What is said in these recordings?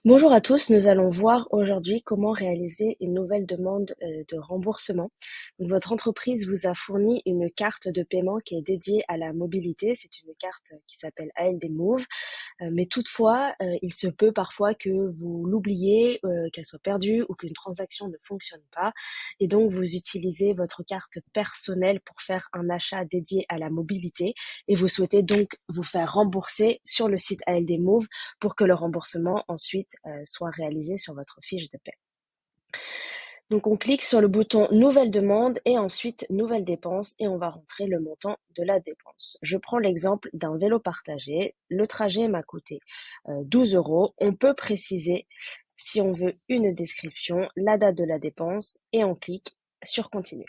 Bonjour à tous, nous allons voir aujourd'hui comment réaliser une nouvelle demande de remboursement. Donc, votre entreprise vous a fourni une carte de paiement qui est dédiée à la mobilité. C'est une carte qui s'appelle ALD Move. Mais toutefois, il se peut parfois que vous l'oubliez, qu'elle soit perdue ou qu'une transaction ne fonctionne pas. Et donc, vous utilisez votre carte personnelle pour faire un achat dédié à la mobilité et vous souhaitez donc vous faire rembourser sur le site ALD Move pour que le remboursement ensuite soit réalisé sur votre fiche de paie. Donc on clique sur le bouton Nouvelle demande et ensuite Nouvelle dépense et on va rentrer le montant de la dépense. Je prends l'exemple d'un vélo partagé. Le trajet m'a coûté 12 euros. On peut préciser si on veut une description, la date de la dépense et on clique sur Continuer.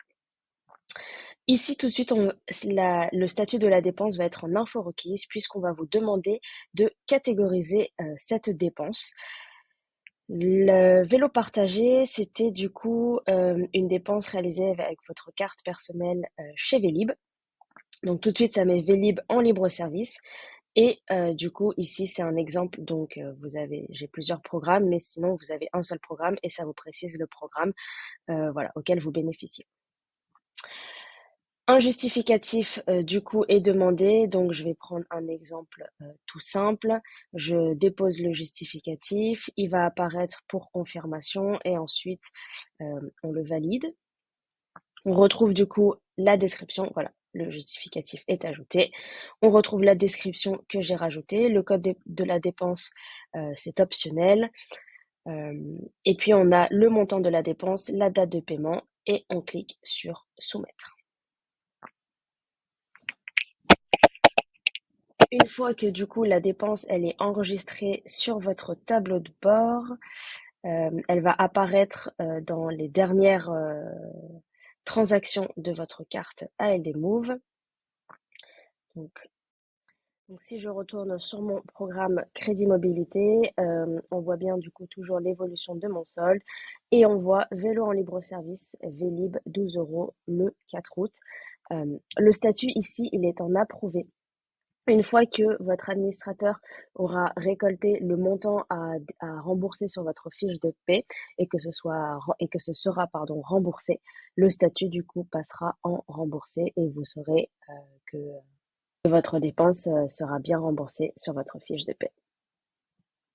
Ici, tout de suite, le statut de la dépense va être en info requise puisqu'on va vous demander de catégoriser cette dépense. Le vélo partagé, c'était du coup une dépense réalisée avec votre carte personnelle chez Vélib. Donc tout de suite, ça met Vélib en libre service. Et du coup, ici, c'est un exemple. Donc j'ai plusieurs programmes, mais sinon, vous avez un seul programme et ça vous précise le programme voilà, auquel vous bénéficiez. Un justificatif du coup est demandé, donc je vais prendre un exemple tout simple. Je dépose le justificatif, il va apparaître pour confirmation et ensuite on le valide. On retrouve du coup la description, voilà, le justificatif est ajouté. On retrouve la description que j'ai rajoutée, le code de la dépense c'est optionnel. Et puis on a le montant de la dépense, la date de paiement et on clique sur soumettre. Une fois que du coup la dépense elle est enregistrée sur votre tableau de bord, elle va apparaître dans les dernières transactions de votre carte ALD Move. Donc, si je retourne sur mon programme Crédit Mobilité, on voit bien du coup toujours l'évolution de mon solde et on voit vélo en libre service, Vélib 12 euros le 4 août. Le statut ici, il est en approuvé. Une fois que votre administrateur aura récolté le montant à rembourser sur votre fiche de paie et que ce sera remboursé, le statut du coup passera en remboursé et vous saurez que votre dépense sera bien remboursée sur votre fiche de paie.